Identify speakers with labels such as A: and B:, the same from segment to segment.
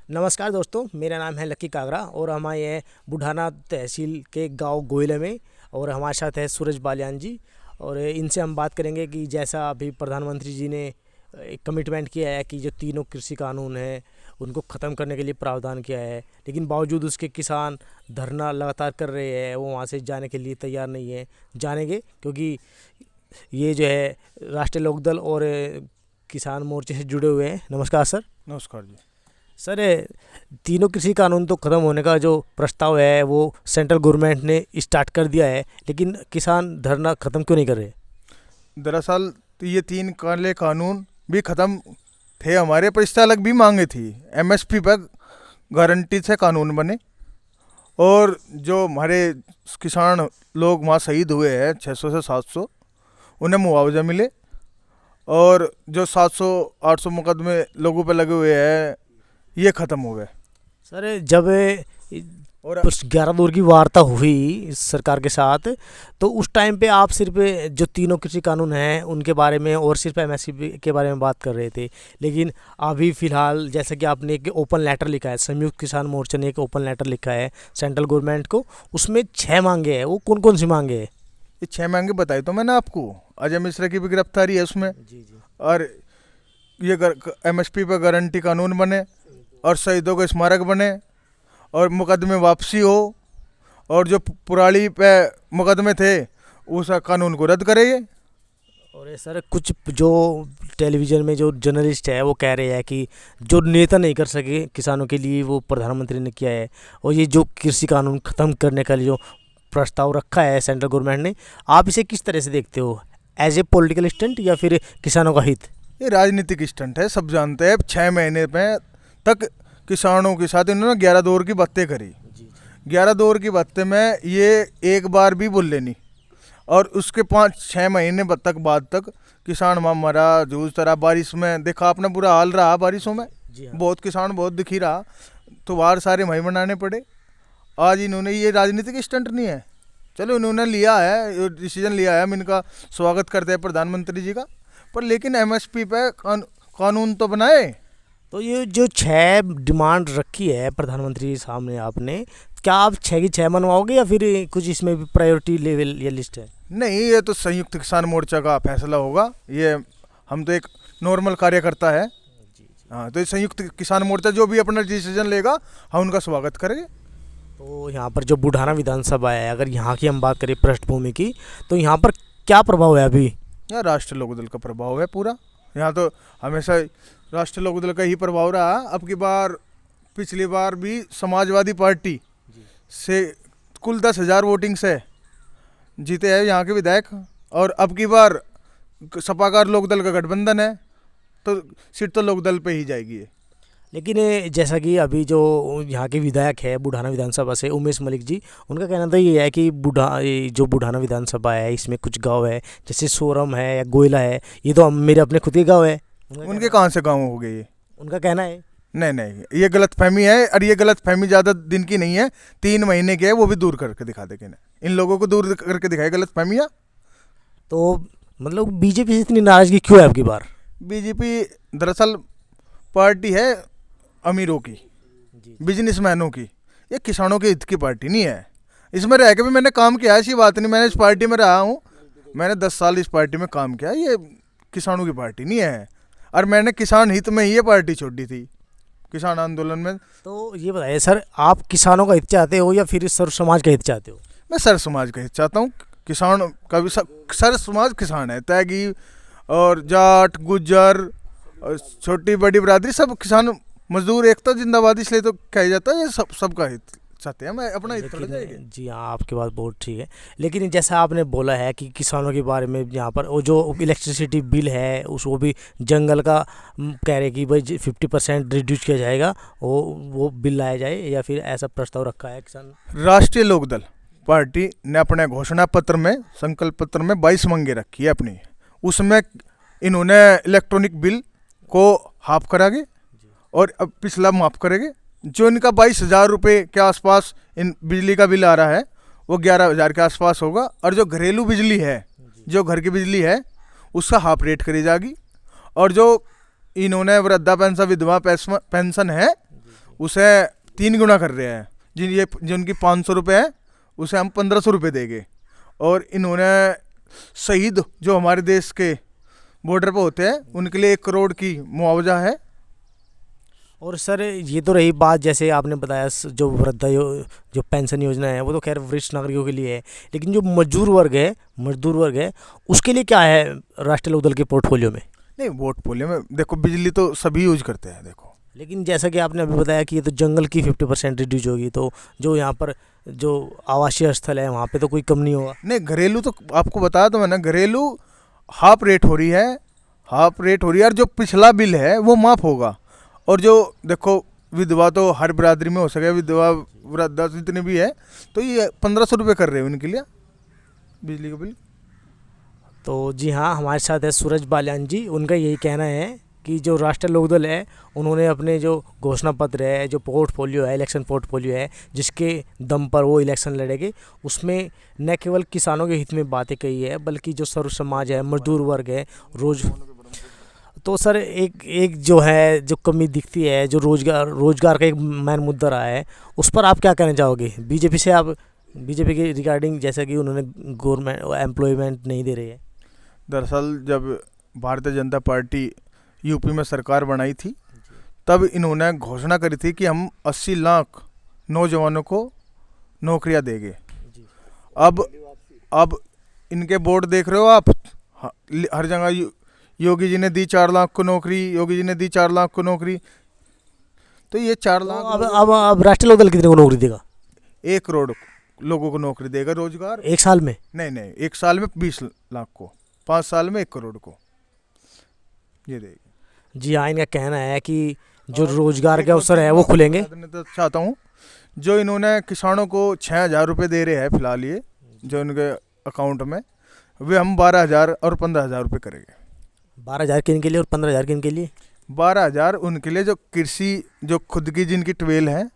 A: नमस्कार दोस्तों, मेरा नाम है लक्की कागरा और हमारे ये बुढ़ाना तहसील के गांव गोयले में। और हमारे साथ है सूरज बालियान जी। और इनसे हम बात करेंगे कि जैसा अभी प्रधानमंत्री जी ने एक कमिटमेंट किया है कि जो तीनों कृषि कानून हैं उनको ख़त्म करने के लिए प्रावधान किया है, लेकिन बावजूद उसके किसान धरना लगातार कर रहे हैं। वो वहाँ से जाने के लिए तैयार नहीं है, जानेंगे क्योंकि ये जो है राष्ट्रीय लोकदल और किसान मोर्चे से जुड़े हुए हैं। नमस्कार सर।
B: नमस्कार जी।
A: सर, तीनों कृषि कानून तो ख़त्म होने का जो प्रस्ताव है वो सेंट्रल गवर्नमेंट ने स्टार्ट कर दिया है, लेकिन किसान धरना ख़त्म क्यों नहीं कर रहे?
B: दरअसल तो ये तीन काले कानून भी ख़त्म थे हमारे, पर इससे अलग भी मांगे थी। एमएसपी पर गारंटी से कानून बने और जो हमारे किसान लोग वहाँ शहीद हुए हैं 600 से 700, उन्हें मुआवजा मिले। और जो 700-800 मुकदमे लोगों पे लगे हुए हैं ये ख़त्म हो गए।
A: सर, जब
B: और
A: 11 दौर की वार्ता हुई इस सरकार के साथ, तो उस टाइम पे आप सिर्फ जो तीनों कृषि कानून हैं उनके बारे में और सिर्फ एमएसपी के बारे में बात कर रहे थे। लेकिन अभी फ़िलहाल जैसा कि आपने एक ओपन लेटर लिखा है, संयुक्त किसान मोर्चा ने एक ओपन लेटर लिखा है सेंट्रल गवर्नमेंट को, उसमें 6 मांगे हैं। वो कौन कौन सी मांगे हैं?
B: ये 6 मांगे बताई तो मैंने आपको। अजय मिश्रा की भी गिरफ्तारी है उसमें।
A: जी जी।
B: और ये एमएसपी पर गारंटी कानून बने और शहीदों के स्मारक बने और मुकदमे वापसी हो, और जो पुराली पे मुकदमे थे उस कानून को रद्द करेंगे।
A: और ये सर, कुछ जो टेलीविज़न में जो जर्नलिस्ट है वो कह रहे हैं कि जो नेता नहीं कर सके किसानों के लिए वो प्रधानमंत्री ने किया है। और ये जो कृषि कानून ख़त्म करने का जो प्रस्ताव रखा है सेंट्रल गवर्नमेंट ने, आप इसे किस तरह से देखते हो? एज ए पॉलिटिकल स्टंट या फिर किसानों का हित?
B: ये राजनीतिक स्टंट है, सब जानते हैं। 6 महीने में तक किसानों के साथ इन्होंने 11 दौर की बातें करी। 11 दौर की बातें में ये एक बार भी बोल लेनी, और उसके 5-6 महीने बाद तक किसान वहाँ मरा, जूझ तरा। बारिश में देखा आपने बुरा हाल रहा बारिशों में।
A: जी हाँ।
B: बहुत किसान बहुत दुखी रहा, तो वार सारे वहीं बनाने पड़े। आज इन्होंने, ये राजनीतिक स्टंट नहीं है। चलो इन्होंने लिया है, डिसीजन लिया है, हम इनका स्वागत करते हैं प्रधानमंत्री जी का। पर लेकिन एमएसपी पे कानून तो बनाए।
A: तो ये जो 6 डिमांड रखी है प्रधानमंत्री के सामने आपने, क्या आप 6 की 6 मनवाओगे या फिर कुछ इसमें भी प्रायोरिटी लेवल या लिस्ट है?
B: नहीं, ये तो संयुक्त किसान मोर्चा का फैसला होगा। ये हम तो एक नॉर्मल कार्यकर्ता है। हाँ, तो ये संयुक्त किसान मोर्चा जो भी अपना डिसीजन लेगा हम उनका स्वागत करेंगे।
A: तो यहाँ पर जो बुढ़ाना विधानसभा है, अगर यहाँ की हम बात करें पृष्ठभूमि की, तो यहाँ पर क्या प्रभाव है अभी?
B: यहाँ राष्ट्रीय लोकदल का प्रभाव है पूरा। यहाँ तो हमेशा राष्ट्रीय लोकदल का ही प्रभाव रहा। अब की बार, पिछली बार भी समाजवादी पार्टी से कुल 10,000 वोटिंग से जीते हैं यहाँ के विधायक। और अब की बार सपाकार लोकदल का गठबंधन है, तो सीट तो लोकदल पे ही जाएगी।
A: लेकिन जैसा कि अभी जो यहाँ के विधायक है बुढ़ाना विधानसभा से, उमेश मलिक जी, उनका कहना तो ये है कि ये जो बुढ़ाना विधानसभा है इसमें कुछ गांव है जैसे सोरम है या गोयला है, ये तो मेरे अपने खुद के गांव है।
B: उनके कहाँ से गाँव हो गए ये?
A: उनका कहना है।
B: नहीं, ये गलत फहमी है। और ये गलत फहमी ज़्यादा दिन की नहीं है, 3 महीने के है, वो भी दूर करके दिखा देंगे। इन लोगों को दूर करके दिखाए गलत फहमियाँ।
A: तो मतलब बीजेपी से इतनी नाराजगी क्यों है अब की बार?
B: बीजेपी दरअसल पार्टी है अमीरों की, बिजनेसमैनों की। ये किसानों के हित की पार्टी नहीं है। इसमें रह के भी मैंने काम किया है, ऐसी बात नहीं। मैंने इस पार्टी में रहा हूँ, मैंने 10 साल इस पार्टी में काम किया। ये किसानों की पार्टी नहीं है। और मैंने किसान हित में ही ये पार्टी छोड़ी थी, किसान आंदोलन में।
A: तो ये बताइए सर, आप किसानों का हित चाहते हो या फिर सर्व समाज का हित चाहते हो?
B: मैं सर समाज का हित चाहता हूँ। किसान का भी सर समाज किसान है। तैगी और जाट, गुज्जर और छोटी बड़ी बरादरी, सब किसान मजदूर एक तो जिंदाबाद, इसलिए तो कहा जाता है। ये सबका हित चाहते हैं, मैं अपना हित थोड़ा जाएगा।
A: जी हाँ, आपकी बात बहुत ठीक है। लेकिन जैसा आपने बोला है कि किसानों के बारे में, यहाँ पर वो जो इलेक्ट्रिसिटी बिल है उसको भी जंगल का कह रहे कि भाई 50% रिड्यूस किया जाएगा, वो बिल लाया जाए, या फिर ऐसा प्रस्ताव रखा है किसान?
B: राष्ट्रीय लोकदल पार्टी ने अपने घोषणा पत्र में, संकल्प पत्र में 22 मांगे रखी है अपनी। उसमें इन्होंने इलेक्ट्रॉनिक बिल को हाफ करागे और अब पिछला माफ़ करेंगे। जो इनका 22,000 रुपये के आसपास इन बिजली का बिल आ रहा है वो 11,000 के आसपास होगा। और जो घरेलू बिजली है, जो घर की बिजली है, उसका हाफ रेट करी जाएगी। और जो इन्होंने वृद्धा पेंशन, विधवा पेंशन है, उसे 3 गुना कर रहे हैं। जिनकी 500 रुपये है उसे हम 1500 रुपये देंगे। और इन्होंने शहीद जो हमारे देश के बॉर्डर पर होते हैं उनके लिए 1 करोड़ की मुआवजा है।
A: और सर ये तो रही बात, जैसे आपने बताया जो जो पेंशन योजना है वो तो खैर वरिष्ठ नागरिकों के लिए है, लेकिन जो मजदूर वर्ग है उसके लिए क्या है राष्ट्रीय लोकदल के पोर्टफोलियो में?
B: नहीं, पोर्टफोलियो में देखो, बिजली तो सभी यूज करते हैं। देखो,
A: लेकिन जैसा कि आपने अभी बताया कि ये तो जंगल की 50% रिड्यूज होगी, तो जो यहाँ पर जो आवासीय स्थल है वहाँ पे तो कोई कम नहीं होगा।
B: नहीं, घरेलू तो आपको बताया तो मैंने, घरेलू हाफ रेट हो रही है और जो पिछला बिल है वो माफ़ होगा। और जो देखो, विधवा तो हर बिरादरी में हो सके, विधवा वृद्धा जितने भी है, तो ये 1500 रुपये कर रहे हैं उनके लिए बिजली का बिल।
A: तो जी हाँ, हमारे साथ है सूरज बालियान जी। उनका यही कहना है कि जो राष्ट्रीय लोकदल है उन्होंने अपने जो घोषणा पत्र है, जो पोर्टफोलियो है, इलेक्शन पोर्टफोलियो है, जिसके दम पर वो इलेक्शन लड़ेंगे, उसमें न केवल किसानों के हित में बातें कही है बल्कि जो सर्व समाज है, मजदूर वर्ग है, तो सर एक जो है जो कमी दिखती है, जो रोजगार का एक मेन मुद्दा रहा है, उस पर आप क्या कहना चाहोगे? बीजेपी के रिगार्डिंग, जैसा कि उन्होंने गवर्नमेंट एम्प्लॉयमेंट नहीं दे रही है।
B: दरअसल जब भारतीय जनता पार्टी यूपी में सरकार बनाई थी तब इन्होंने घोषणा करी थी कि हम 80 लाख नौजवानों को नौकरियां देंगे। अब इनके बोर्ड देख रहे हो आप, हर जगह योगी जी ने दी 4 लाख को नौकरी, तो ये 4 लाख
A: अब राष्ट्रीय लोकदल कितने को नौकरी देगा?
B: 1 करोड़ लोगों को नौकरी देगा, रोजगार।
A: 1 साल में?
B: नहीं, 1 साल में 20 लाख को, 5 साल में 1 करोड़ को ये देगी।
A: जी हाँ, इनका कहना है कि जो रोजगार के अवसर है वो खुलेंगे।
B: तो चाहता हूँ, जो इन्होंने किसानों को 6000 रुपये दे रहे हैं फिलहाल, ये जो इनके अकाउंट में, वे हम 12000 और 15000 रुपये करेंगे।
A: 12000 किन के लिए और 15000 किन के लिए?
B: 12000 उनके लिए जो कृषि, जो खुद की जिनकी ट्वेल है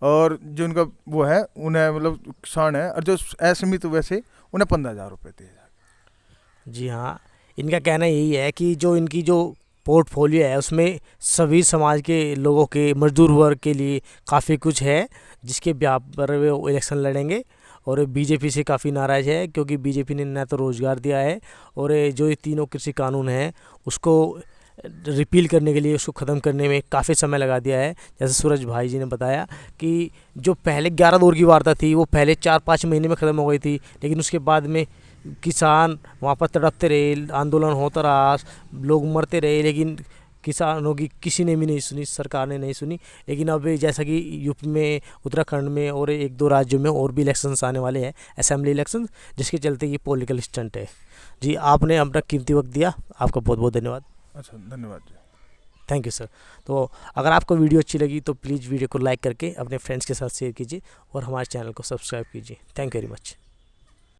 B: और जो उनका वो है, उन्हें मतलब किसान है, और जो असीमित वैसे उन्हें 15000 रुपये दिए जाए।
A: जी हाँ, इनका कहना यही है कि जो इनकी जो पोर्टफोलियो है उसमें सभी समाज के लोगों के, मजदूर वर्ग के लिए काफ़ी कुछ है, जिसके ब्याह पर वे इलेक्शन लड़ेंगे। और बीजेपी से काफ़ी नाराज़ है क्योंकि बीजेपी ने न तो रोज़गार दिया है, और जो ये तीनों कृषि कानून हैं उसको रिपील करने के लिए, उसको ख़त्म करने में काफ़ी समय लगा दिया है। जैसे सूरज भाई जी ने बताया कि जो पहले 11 दौर की वार्ता थी वो पहले 4-5 महीने में ख़त्म हो गई थी, लेकिन उसके बाद में किसान वहाँ पर तड़पते रहे, आंदोलन होता रहा, लोग मरते रहे, लेकिन किसानों की किसी ने भी नहीं सुनी, सरकार ने नहीं सुनी। लेकिन अब जैसा कि यूपी में, उत्तराखंड में और 1-2 राज्यों में और भी इलेक्शंस आने वाले हैं, असेंबली इलेक्शन, जिसके चलते ये पॉलिटिकल स्टंट है। जी, आपने अपना कीमती वक्त दिया, आपका बहुत बहुत धन्यवाद।
B: अच्छा, धन्यवाद जी।
A: Thank you sir. तो अगर आपको वीडियो अच्छी लगी तो प्लीज़ वीडियो को लाइक करके अपने फ्रेंड्स के साथ शेयर कीजिए और हमारे चैनल को सब्सक्राइब कीजिए। Thank you very much.